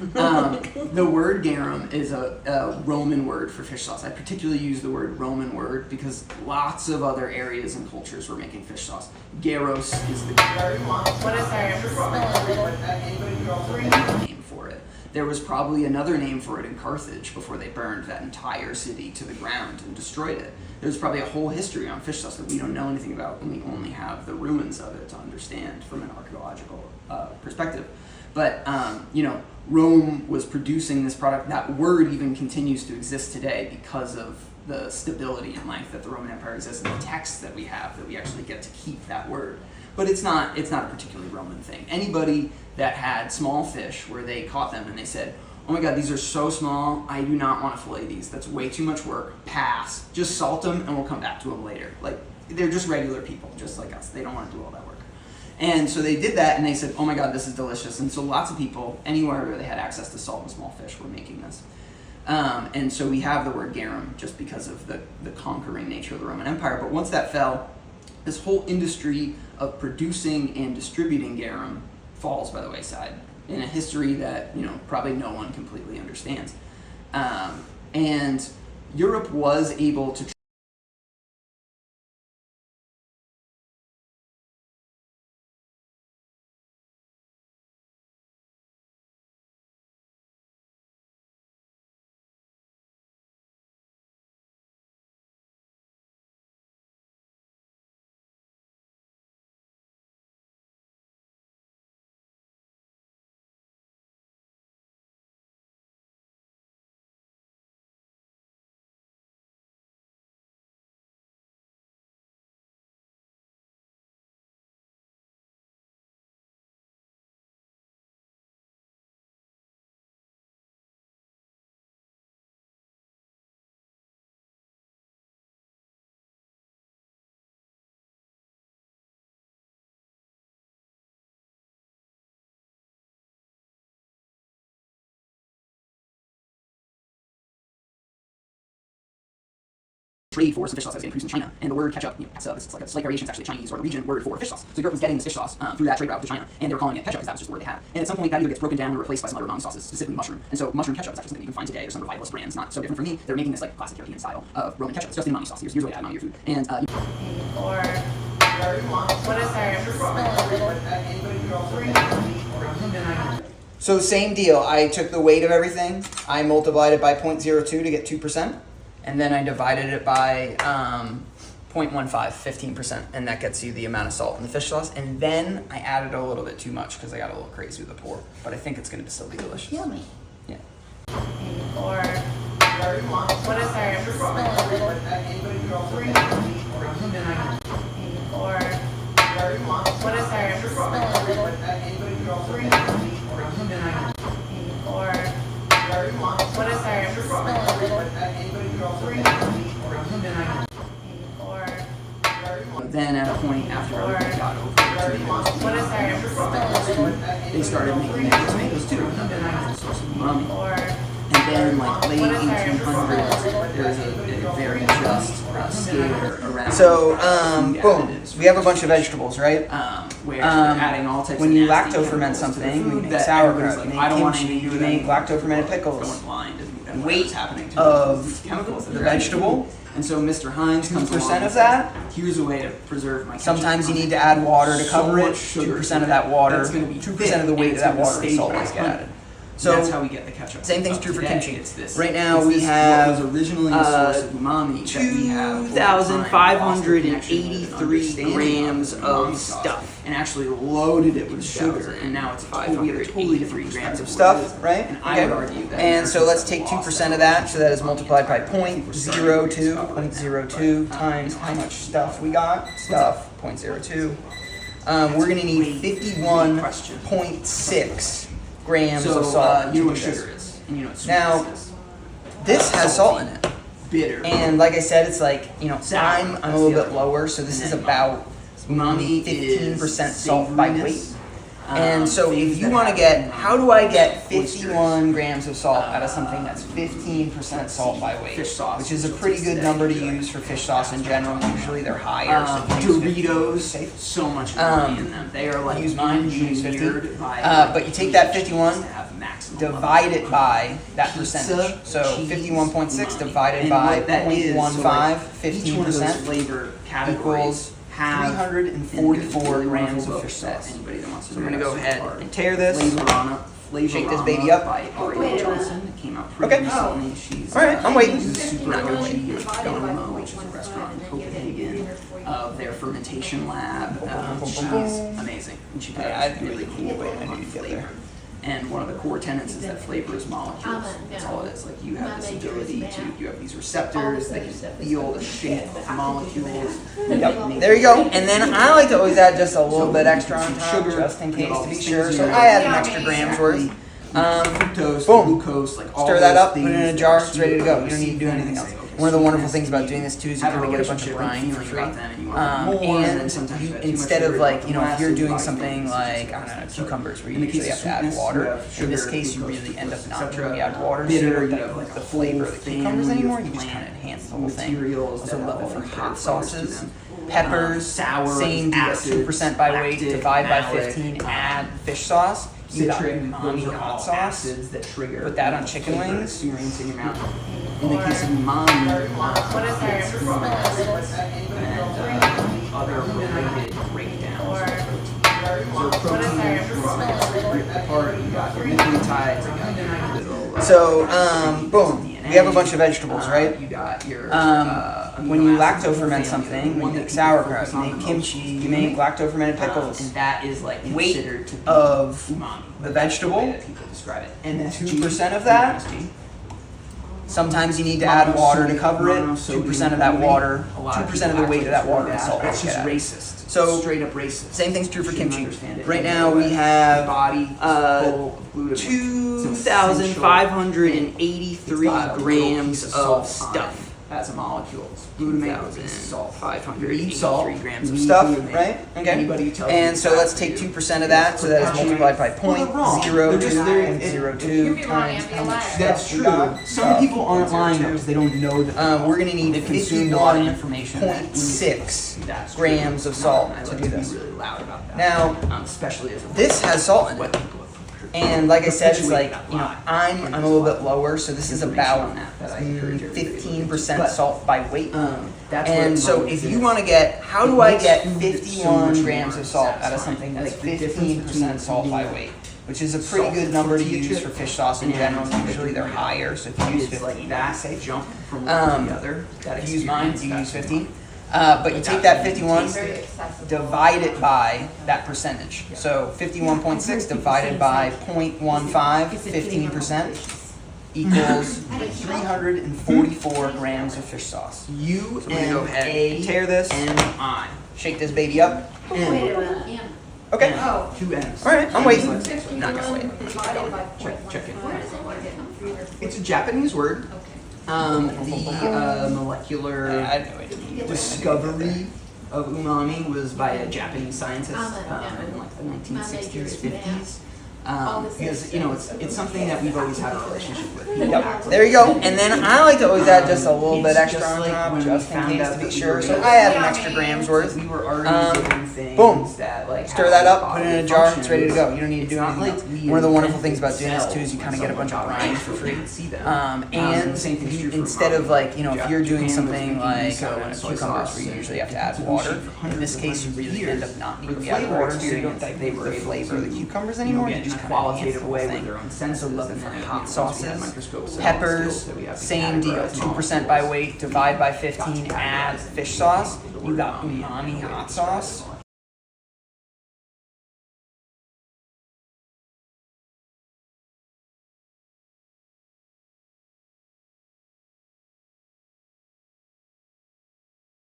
The word garum is a Roman word for fish sauce. I particularly use the word Roman word because lots of other areas and cultures were making fish sauce. Gyros is the name for it. There was probably another name for it in Carthage before they burned that entire city to the ground and destroyed it. There's probably a whole history on fish sauce that we don't know anything about, and we only have the ruins of it to understand from an archaeological perspective. But, Rome was producing this product. That word even continues to exist today because of the stability and length that the Roman Empire exists and the texts that we have that we actually get to keep that word. But it's not a particularly Roman thing. Anybody that had small fish where they caught them and they said, oh my God, these are so small, I do not want to fillet these. That's way too much work. Pass. Just salt them and we'll come back to them later. Like, they're just regular people, just like us. They don't want to do all that work. And so they did that and they said, oh my God, this is delicious. And so lots of people, anywhere where they had access to salt and small fish, were making this. And so we have the word garum just because of the conquering nature of the Roman Empire. But once that fell, this whole industry of producing and distributing garum falls by the wayside in a history that probably no one completely understands. And Europe was able to trade for some fish sauce that was getting produced in China, and the word ketchup, so it's like a slight variation. It's actually a Chinese or a region word for fish sauce. So Europe was getting this fish sauce through that trade route to China, and they were calling it ketchup because that was just the word they had. And at some point, that either gets broken down or replaced by some other umami sauces, specifically mushroom. And so mushroom ketchup is actually something you can find today. There's some revivalist brands, not so different from me. They're making this like classic European style of Roman ketchup. It's just in umami sauce. Here's a way to add umami to your food. And or what is our so same deal. I took the weight of everything. I multiplied it by 0.02 to get 2%. And then I divided it by 0.15, 15%, and that gets you the amount of salt in the fish sauce. And then I added a little bit too much because I got a little crazy with the pork, but I think it's going to still be delicious. Yummy. Yeah. Or what is our or what is our or what is our Then at a point after everybody got over they started making maple tomatoes too. And then I was a source of umami. And then like late 1800s, there's a very just scare around. So boom, we have a bunch of vegetables, right? Where adding all types when you lacto ferment something, we make sauerkraut, like, I don't want to make lacto fermented pickles. Weight of the vegetable. And so Mr. Hines comes 2% of that. Here's a way to preserve my ketchup. Sometimes you need to add water to cover it. 2% of that water, 2% of the weight of that water is salt is added. So that's how we get the ketchup. Same thing's true for kimchi. It's this. Right now we have what was originally a source of umami 2,583 grams of stuff, and actually loaded it with sugar, and now it's we have totally different grams of stuff, right? And I would argue that. And so let's take 2% of that, so that is multiplied by 0.02 times how much stuff we got. Stuff 0.02. We're gonna need 51.6 grams of salt. You know what sugar is, and you know what now this has salt in it. Bitter. And like I said, it's like I'm a little bit lower, so this is about umami 15% salt by weight. And so if you want to get, how do I get 51 grams of salt out of something that's 15% salt by weight? Fish sauce, which is a pretty good number to use for fish sauce in general. Usually they're higher. Doritos, so much umami in them. They are like use mine. Use 50. But you take that 51, divide it by that Pizza, percentage. So cheese, 51.6 umami. divided And by what that is, so, 0.15, like, each one of those 15% flavor categories equals have 344 grams of fish sauce. Anybody that wants to So I'm do gonna that go so ahead far. and tear this. Shake this baby up. By Wait a Ariel minute. Johnson. It came out pretty Okay. recently. She's All right, I'm waiting. super Not gonna wait. OG of Domo, which is a restaurant in Copenhagen, of their fermentation lab. She's amazing. And she put I out this really cool wait, I book on need to get flavor. there. And one of the core tenets is that flavor is molecules. That's all it is. Like you have this ability to, you have these receptors that can feel the shape of molecules. Yep, there you go. And then I like to always add just a little bit extra on top, just in case to be sure. So I add an extra gram's worth. Fructose, Boom. glucose, like all Stir that those up, put it in a things jar, that it's ready to go. are You don't need to do anything else. sweet One of the wonderful things things about you doing this too is you have kind of get a bunch of relationship brine for feeling free. about them and you want more, and then sometimes you have too much Instead of sugar, like, you know, if less you're and doing body something things, like, I don't know, etc. cucumbers where you In the case usually of have to add sweetness, you water. have In this sugar, case, you glucose, really end up fructose, not etc. really add water, so Bitter, you you don't have get like the a flavor of the whole cucumbers family anymore. of You just kind of plant enhance the whole thing. materials Also that love it have for all hot different flavors to sauces. them. Peppers, sour, same deal, acids, 2% by weight, lactic, divide by malic, 15, add fish sauce. You got Citric, umami those are all hot sauce. acids that trigger. Put that on chicken flavor wings. Experience in your mouth. In the case of umami, What is our it's human acids and other related breakdowns Or- of protein. So protein is our- is ripped apart. You got your nucleotides. You got your little. So, boom. We have a bunch of vegetables, right? You got your. When you amino acid lacto ferment family, something, the one you make that sauerkraut, focus you on make the kimchi, most. you make lacto fermented pickles. And that is like Weight considered to be of umami. the That's the way vegetable, that people describe it. And 2% of that. Sometimes you need to add water to cover it. 2% of that water, 2% of the weight of that water is salt. That's just Yeah. racist. So, straight up racist. Same thing's true for Shouldn't kimchi. understand it. Right now we have body full of glutamate. It's essential. 2,583 It's got a little grams piece of salt on stuff. it as a molecule. Glutamate is salt. 583 grams of You need stuff, glutamate. right? Okay. Anybody who tells And you so that let's for take you 2% of that, so that is multiplied by Well, they're wrong. They're just- 0.02 You're wrong, times Andy, how a much liar. That's stuff we true. got. Some people aren't lying because they don't know that. We're gonna need They've consumed a lot of information. 51.6 That's grams true. of salt I to like do be this. really loud about that. Now, especially as a this has salt in what it. people have And like I said, it's like, perpetuate that you know, lie. I'm a little bit lower, so this is Information about on that I encourage everybody to look into. 15% But, salt by weight. That's And what so umami if is. you want to get, how do It I makes get food so 51 much grams more of salt out of satisfying. something that's That's the difference 15% salt by between weight? Which is a pretty salt good number to tortilla use chip for fish sauce in and general. Usually they're higher, so if you use It's 15, like that safe. jump from one to the other. If you use mine, you use 15. But you take Without that any 51, Very accessible. divide it by that percentage. So 51.6 divided by 0.15, 15%, equals 344 grams of fish sauce. So I'm gonna go ahead and tear this, U-N-A-M-I. shake this baby up. Wait a minute. Okay. Oh. Two M's. All right, I'm waiting. Not gonna wait. Check it. It's a Japanese word. The molecular I had no idea. discovery of umami was by a Japanese scientist in like the 1960s, 50s. Because you know it's something that we've always had a relationship with. Yep. There you go. And then I like to always add just a little bit extra on top, just in case to be sure. So I add an extra gram's worth. We were already doing things boom. that like Stir that up, put it in a jar, it's ready to go. You don't need to do anything. One of the wonderful things about doing this too is you kind of get a bunch of brine for free. And you, instead of like, you know, if you're doing something like cucumbers where you usually have to add water, in this case you really end up not needing to add water, so you don't dilute the flavor of the cucumbers anymore. You just kind of qualitative enhance way the with whole their own thing. senses. Also love it And for then, hot once we have sauces, microscopes and peppers, skills that we have to same deal, categorize 2% by weight, divide by 15, add fish sauce. You got umami hot sauce.